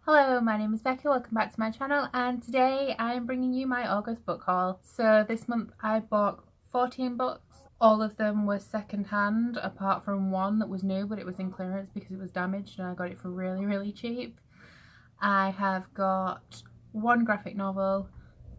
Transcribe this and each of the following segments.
Hello, my name is Becca, welcome back to my channel, and today I am bringing you my August book haul. So this month I bought 14 books. All of them were second hand apart from one that was new, but it was in clearance because it was damaged and I got it for really cheap. I have got one graphic novel,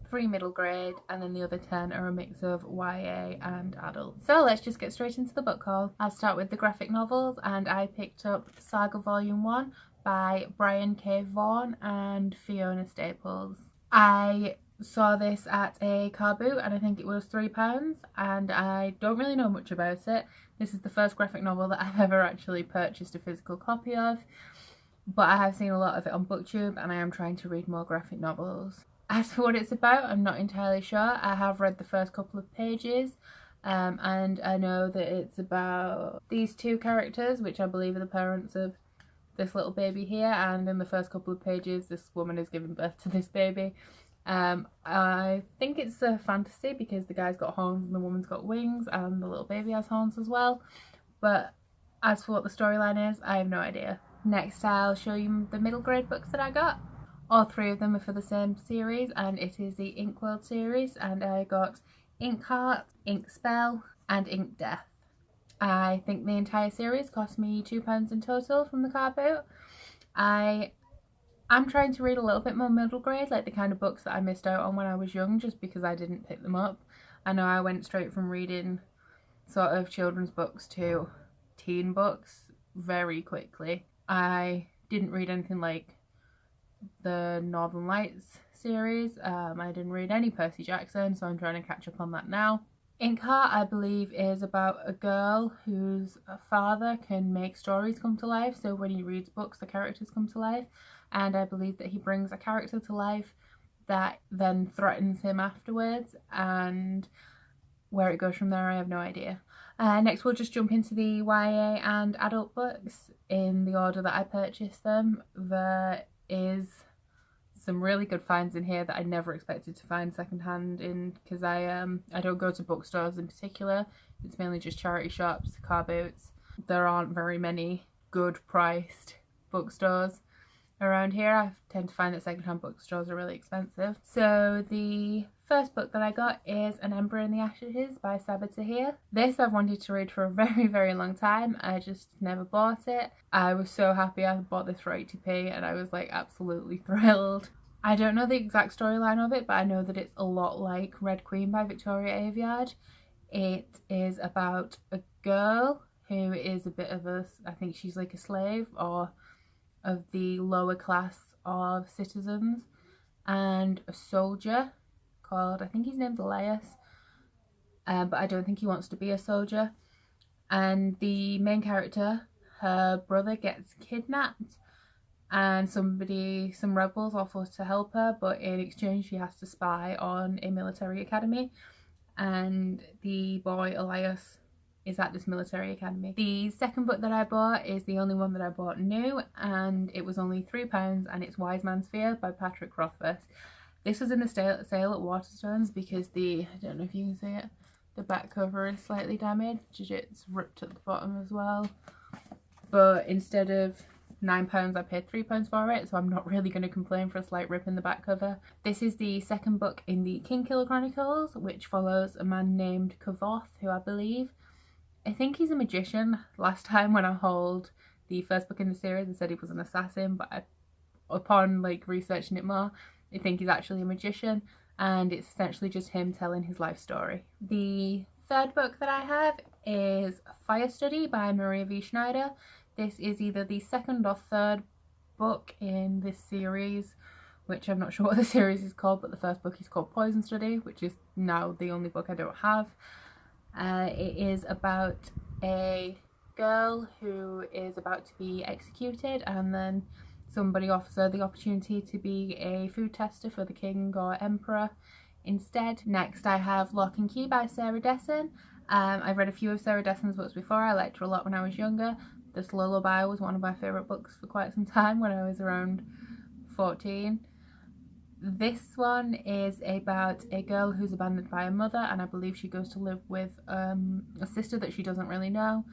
3 middle grade, and then the other 10 are a mix of YA and adult. So let's just get straight into the book haul. I'll start with the graphic novels, and I picked up Saga Volume 1 by Brian K. Vaughan and Fiona Staples. I saw this at a car boot and I think it was £3, and I don't really know much about it. This is the first graphic novel that I've ever actually purchased a physical copy of, but I have seen a lot of it on BookTube and I am trying to read more graphic novels. As for what it's about, I'm not entirely sure. I have read the first couple of pages and I know that it's about these two characters, which I believe are the parents of this little baby here, and in the first couple of pages this woman is giving birth to this baby. I think it's a fantasy because the guy's got horns and the woman's got wings and the little baby has horns as well, but as for what the storyline is, I have no idea. Next I'll show you the middle grade books that I got. All three of them are for the same series and it is the Inkworld series, and I got Inkheart, Inkspell and Inkdeath. I think the entire series cost me £2 in total from the car boot. I'm trying to read a little bit more middle grade, like the kind of books that I missed out on when I was young just because I didn't pick them up. I know I went straight from reading sort of children's books to teen books very quickly. I didn't read anything like the Northern Lights series. I didn't read any Percy Jackson, so I'm trying to catch up on that now. Inkheart, I believe, is about a girl whose father can make stories come to life. So when he reads books, the characters come to life. And I believe that he brings a character to life that then threatens him afterwards. And where it goes from there, I have no idea. Next, we'll just jump into the YA and adult books in the order that I purchased them. There is some really good finds in here that I never expected to find secondhand in, because I don't go to bookstores in particular. It's mainly just charity shops, car boots. There aren't very many good priced bookstores around here. I tend to find that secondhand bookstores are really expensive. So the first book that I got is An Ember in the Ashes by Saga. This I've wanted to read for a very long time. I just never bought it. I was so happy I bought this for 80p and I was like absolutely thrilled. I don't know the exact storyline of it, but I know that it's a lot like Red Queen by Victoria Aveyard. It is about a girl who is a bit of a, I think she's like a slave or of the lower class of citizens, and a soldier called, I think his name's Elias, but I don't think he wants to be a soldier. And the main character, her brother gets kidnapped and some rebels offer to help her, but in exchange she has to spy on a military academy, and the boy Elias is at this military academy. The second book that I bought is the only one that I bought new, and it was only £3, and it's Wise Man's Fear by Patrick Rothfuss. This was in the sale at Waterstones because I don't know if you can see it, the back cover is slightly damaged. It's ripped at the bottom as well. But instead of £9, I paid £3 for it, so I'm not really going to complain for a slight rip in the back cover. This is the second book in the Kingmaker Chronicles, which follows a man named Kavoth, who I think he's a magician. Last time when I hauled the first book in the series, I said he was an assassin, but upon researching it more, I think he's actually a magician, and it's essentially just him telling his life story. The third book that I have is Fire Study by Maria V. Schneider. This is either the second or third book in this series, which I'm not sure what the series is called, but the first book is called Poison Study, which is now the only book I don't have. It is about a girl who is about to be executed, and then somebody offers her the opportunity to be a food tester for the king or emperor instead. Next I have Lock and Key by Sarah Dessen. I've read a few of Sarah Dessen's books before. I liked her a lot when I was younger. This Lullaby was one of my favourite books for quite some time when I was around 14. This one is about a girl who's abandoned by a mother, and I believe she goes to live with a sister that she doesn't really know.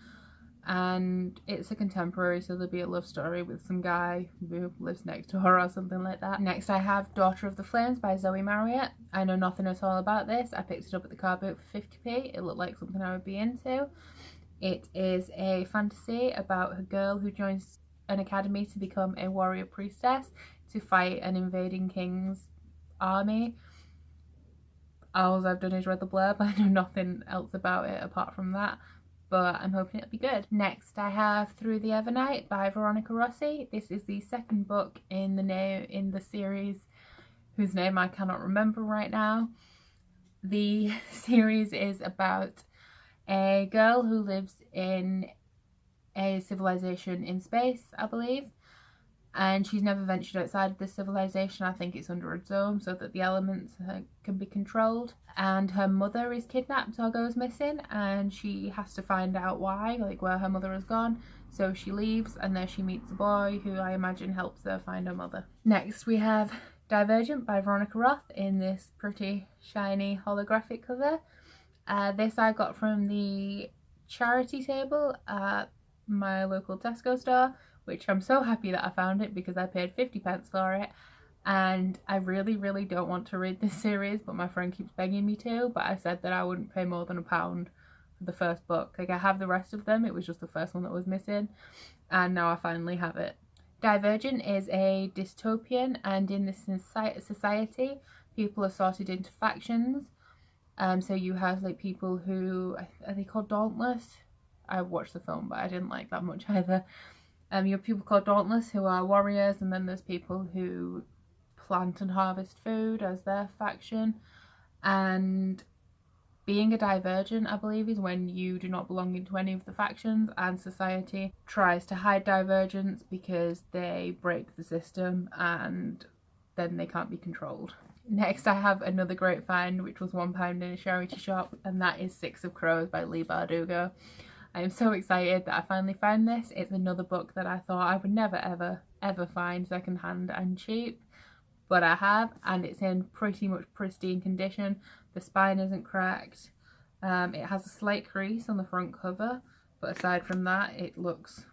and it's a contemporary, so there'll be a love story with some guy who lives next to her or something like that. Next I have Daughter of the Flames by Zoe Marriott. I know nothing at all about this. I picked it up at the car boot for 50p. It looked like something I would be into. It is a fantasy about a girl who joins an academy to become a warrior priestess to fight an invading king's army. All I've done is read the blurb. I know nothing else about it apart from that, but I'm hoping it'll be good. Next I have Through the Evernight by Veronica Rossi. This is the second book in the series whose name I cannot remember right now. The series is about a girl who lives in a civilization in space, I believe, and she's never ventured outside of this civilization. I think it's under a dome so that the elements can be controlled, and her mother is kidnapped or goes missing, and she has to find out why, like where her mother has gone. So she leaves, and there she meets a boy who I imagine helps her find her mother. Next we have Divergent by Veronica Roth in this pretty shiny holographic cover. This I got from the charity table at my local Tesco store, which I'm so happy that I found it because I paid 50p for it, and I really don't want to read this series, but my friend keeps begging me to. But I said that I wouldn't pay more than £1 for the first book. Like, I have the rest of them, it was just the first one that was missing, and now I finally have it. Divergent is a dystopian, and in this society people are sorted into factions. So you have like people who, are they called Dauntless? I watched the film but I didn't like that much either. You have people called Dauntless who are warriors, and then there's people who plant and harvest food as their faction. And being a divergent, I believe, is when you do not belong into any of the factions, and society tries to hide divergents because they break the system and then they can't be controlled. Next I have another great find, which was £1 in a charity shop, and that is Six of Crows by Leigh Bardugo. I am so excited that I finally found this. It's another book that I thought I would never ever find secondhand and cheap, but I have, and it's in pretty much pristine condition. The spine isn't cracked. It has a slight crease on the front cover, but aside from that it looks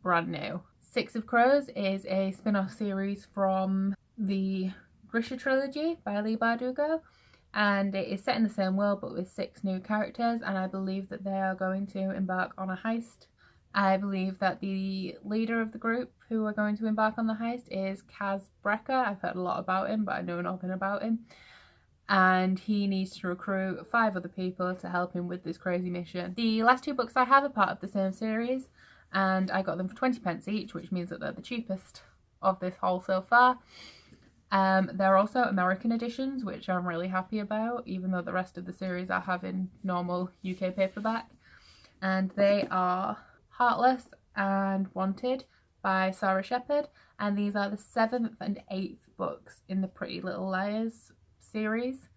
brand new. Six of Crows is a spin-off series from the Grisha trilogy by Leigh Bardugo, and it is set in the same world but with 6 new characters, and I believe that they are going to embark on a heist. I believe that the leader of the group who are going to embark on the heist is Godbreaker. I've heard a lot about him but I know nothing about him, and he needs to recruit 5 other people to help him with this crazy mission. The last 2 books I have are part of the same series, and I got them for 20p each, which means that they're the cheapest of this haul so far. They're also American editions, which I'm really happy about, even though the rest of the series I have in normal UK paperback. And they are Heartless and Wanted by Sarah Shepherd, and these are the 7th and 8th books in the Pretty Little Liars series.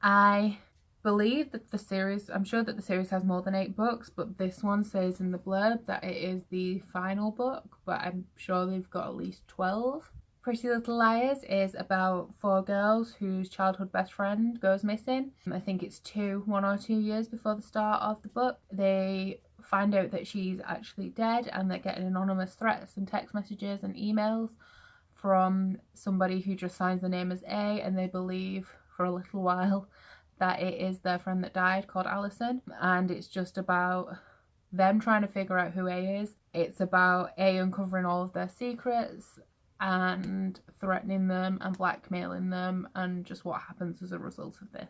I believe that the series, I'm sure that the series has more than 8 books, but this one says in the blurb that it is the final book, but I'm sure they've got at least 12. Pretty Little Liars is about 4 girls whose childhood best friend goes missing. I think it's 1 or 2 years before the start of the book. They find out that she's actually dead, and they're getting anonymous threats and text messages and emails from somebody who just signs the name as A, and they believe for a little while that it is their friend that died, called Alison. And it's just about them trying to figure out who A is. It's about A uncovering all of their secrets and threatening them and blackmailing them, and just what happens as a result of this.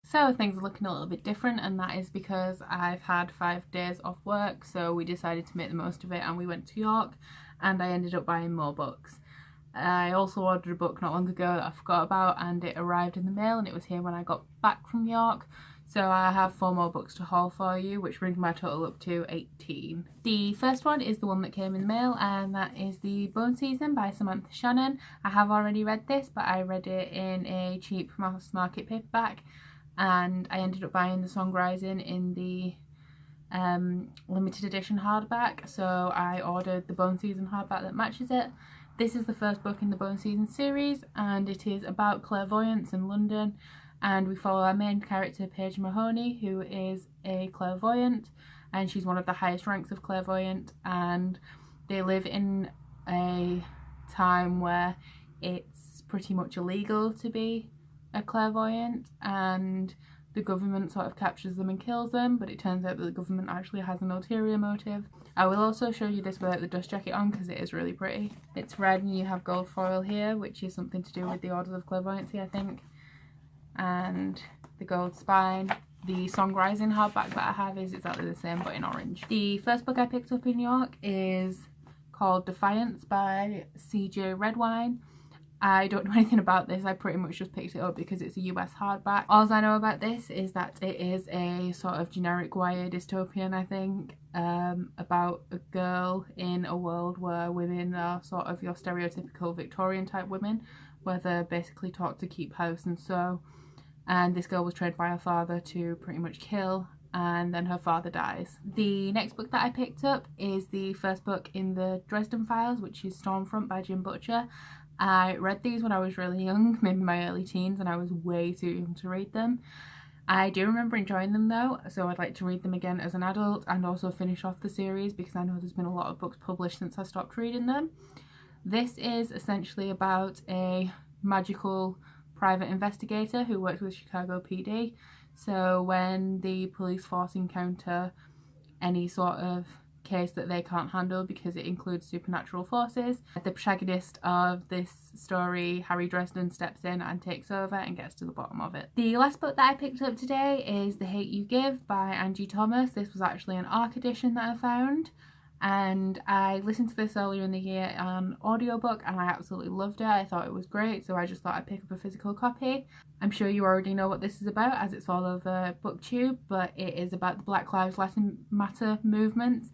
So things are looking a little bit different, and that is because I've had 5 days off work, so we decided to make the most of it and we went to York, and I ended up buying more books. I also ordered a book not long ago that I forgot about, and it arrived in the mail, and it was here when I got back from York. So I have 4 more books to haul for you, which brings my total up to 18. The first one is the one that came in the mail, and that is The Bone Season by Samantha Shannon. I have already read this, but I read it in a cheap mass market paperback, and I ended up buying The Song Rising in the limited edition hardback, so I ordered the Bone Season hardback that matches it. This is the first book in the Bone Season series, and it is about clairvoyance in London, and we follow our main character Paige Mahoney, who is a clairvoyant, and she's one of the highest ranks of clairvoyant, and they live in a time where it's pretty much illegal to be a clairvoyant, and the government sort of captures them and kills them, but it turns out that the government actually has an ulterior motive. I will also show you this without the dust jacket on because it is really pretty. It's red and you have gold foil here, which is something to do with the Orders of Clairvoyancy, I think. And the gold spine. The Song Rising hardback that I have is exactly the same but in orange. The first book I picked up in York is called Defiance by CJ Redwine. I don't know anything about this, I pretty much just picked it up because it's a US hardback. All I know about this is that it is a sort of generic YA dystopian, I think, about a girl in a world where women are sort of your stereotypical Victorian type women, where they're basically taught to keep house and sew. And this girl was trained by her father to pretty much kill, and then her father dies. The next book that I picked up is the first book in the Dresden Files, which is Stormfront by Jim Butcher. I read these when I was really young, maybe my early teens, and I was way too young to read them. I do remember enjoying them though, so I'd like to read them again as an adult and also finish off the series because I know there's been a lot of books published since I stopped reading them. This is essentially about a magical private investigator who works with Chicago PD. So when the police force encounter any sort of case that they can't handle because it includes supernatural forces, the protagonist of this story, Harry Dresden, steps in and takes over and gets to the bottom of it. The last book that I picked up today is The Hate You Give by Angie Thomas. This was actually an ARC edition that I found, and I listened to this earlier in the year on audiobook and I absolutely loved it. I thought it was great, so I just thought I'd pick up a physical copy. I'm sure you already know what this is about as it's all over BookTube, but it is about the Black Lives Matter movement,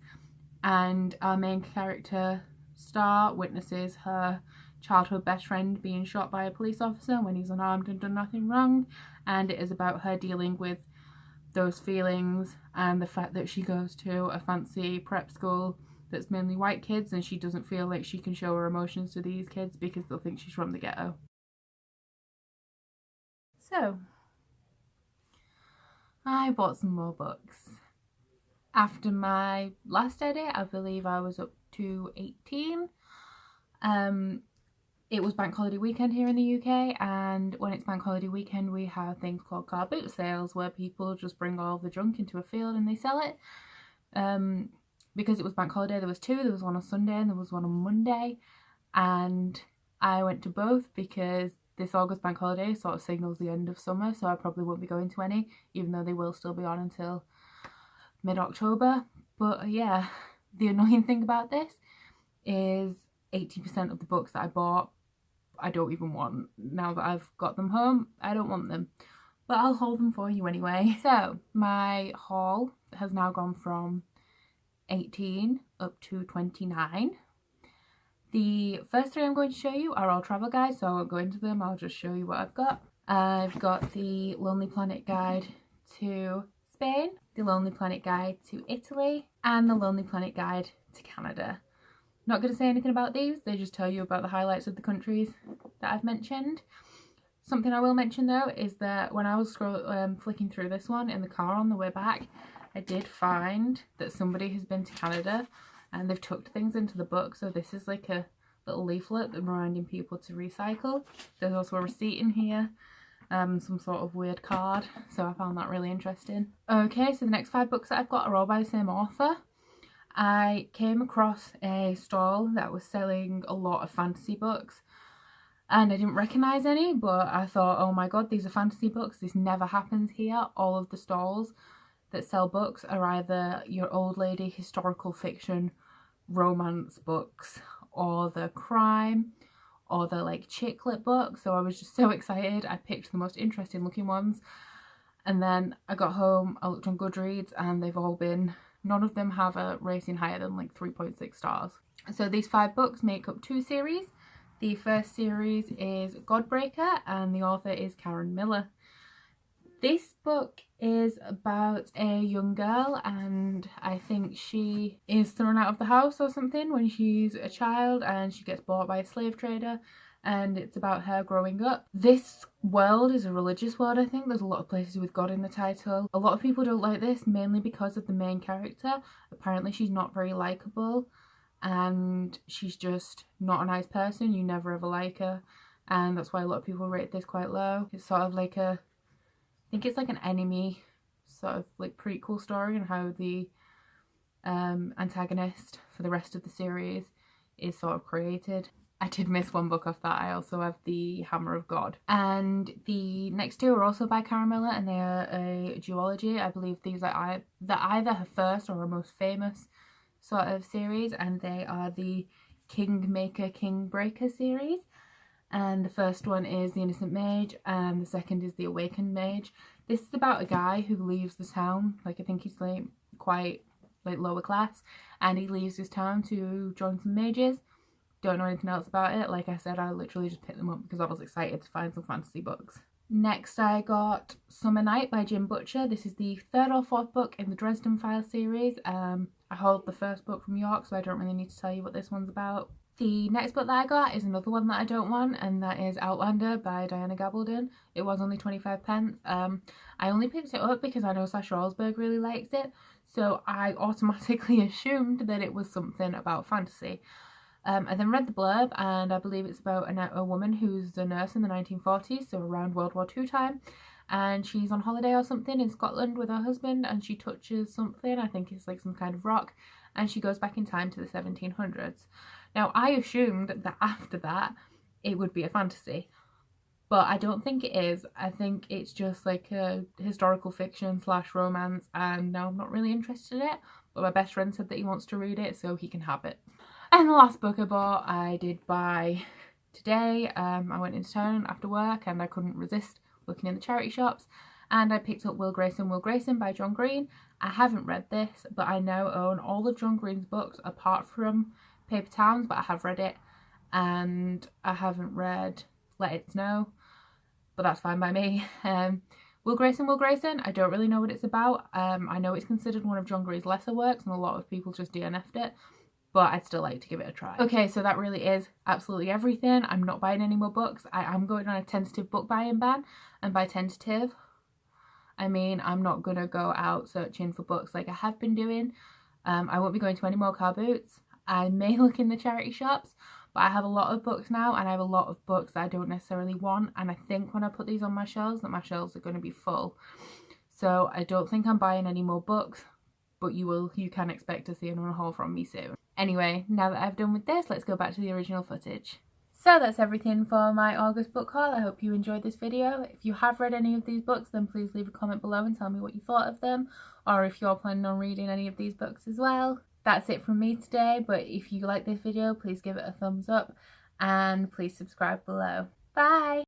and our main character Star witnesses her childhood best friend being shot by a police officer when he's unarmed and done nothing wrong, and it is about her dealing with those feelings and the fact that she goes to a fancy prep school that's mainly white kids and she doesn't feel like she can show her emotions to these kids because they'll think she's from the ghetto. So I bought some more books. After my last edit, I believe I was up to 18. It was bank holiday weekend here in the UK, and when it's bank holiday weekend we have things called car boot sales where people just bring all the junk into a field and they sell it. Because it was bank holiday, there was two. There was one on Sunday and there was one on Monday, and I went to both because this August bank holiday sort of signals the end of summer, so I probably won't be going to any, even though they will still be on until mid-October. But yeah, the annoying thing about this is 80% of the books that I bought I don't even want. Now that I've got them home, I don't want them, but I'll hold them for you anyway. So my haul has now gone from 18 up to 29. The first three I'm going to show you are all travel guides, so I won't go into them, I'll just show you what I've got. I've got the Lonely Planet Guide to Spain, the Lonely Planet Guide to Italy, and the Lonely Planet Guide to Canada. Not going to say anything about these, they just tell you about the highlights of the countries that I've mentioned. Something I will mention though is that when I was flicking through this one in the car on the way back, I did find that somebody has been to Canada and they've tucked things into the book. So this is like a little leaflet reminding people to recycle. There's also a receipt in here, some sort of weird card, so I found that really interesting. Okay, so the next 5 books that I've got are all by the same author. I came across a stall that was selling a lot of fantasy books and I didn't recognise any, but I thought, oh my god, these are fantasy books, this never happens here. All of the stalls that sell books are either your old lady historical fiction romance books or the crime or the like chick lit books. So I was just so excited. I picked the most interesting looking ones, and then I got home, I looked on Goodreads and they've all been, none of them have a rating higher than like 3.6 stars. So these 5 books make up 2 series. The first series is Godbreaker and the author is Karen Miller. This book is about a young girl, and I think she is thrown out of the house or something when she's a child and she gets bought by a slave trader, and it's about her growing up. This world is a religious world, I think. There's a lot of places with God in the title. A lot of people don't like this, mainly because of the main character. Apparently she's not very likable, and she's just not a nice person. You never ever like her, and that's why a lot of people rate this quite low. It's sort of like I think it's like an enemy sort of like prequel story, and how the antagonist for the rest of the series is sort of created. I did miss one book off that. I also have the Hammer of God. And the next two are also by Karen Miller, and they are a duology. I believe these are either her first or her most famous sort of series, and they are the Kingmaker, Kingmaker series. And the first one is The Innocent Mage, and the second is The Awakened Mage. This is about a guy who leaves the town, like I think he's like quite like lower class, and he leaves his town to join some mages. Don't know anything else about it. Like I said, I literally just picked them up because I was excited to find some fantasy books. Next I got Summer Night by Jim Butcher. This is the third or fourth book in the Dresden Files series. I hold the first book from York, so I don't really need to tell you what this one's about. The next book that I got is another one that I don't want, and that is Outlander by Diana Gabaldon. It was only 25p. I only picked it up because I know Sasha Alsberg really likes it, so I automatically assumed that it was something about fantasy. I then read the blurb, and I believe it's about a woman who's a nurse in the 1940s, so around World War II time, and she's on holiday or something in Scotland with her husband, and she touches something, I think it's like some kind of rock, and she goes back in time to the 1700s. Now, I assumed that after that it would be a fantasy, but I don't think it is. I think it's just like a historical fiction / romance, and now I'm not really interested in it, but my best friend said that he wants to read it, so he can have it. And the last book I bought, I did buy today. I went into town after work and I couldn't resist looking in the charity shops, and I picked up Will Grayson, Will Grayson by John Green. I haven't read this, but I now own all of John Green's books apart from Paper Towns, but I have read it, and I haven't read Let It Snow, but that's fine by me. Will Grayson, Will Grayson, I don't really know what it's about. I know it's considered one of John Green's lesser works, and a lot of people just DNF'd it, but I'd still like to give it a try. Okay, so that really is absolutely everything. I'm not buying any more books. I am going on a tentative book buying ban, and by tentative, I mean I'm not gonna go out searching for books like I have been doing. I won't be going to any more car boots. I may look in the charity shops, but I have a lot of books now, and I have a lot of books that I don't necessarily want, and I think when I put these on my shelves that my shelves are going to be full. So I don't think I'm buying any more books, but you can expect to see another haul from me soon. Anyway, now that I've done with this, let's go back to the original footage. So that's everything for my August book haul. I hope you enjoyed this video. If you have read any of these books, then please leave a comment below and tell me what you thought of them, or if you're planning on reading any of these books as well. That's it from me today, but if you like this video, please give it a thumbs up and please subscribe below. Bye!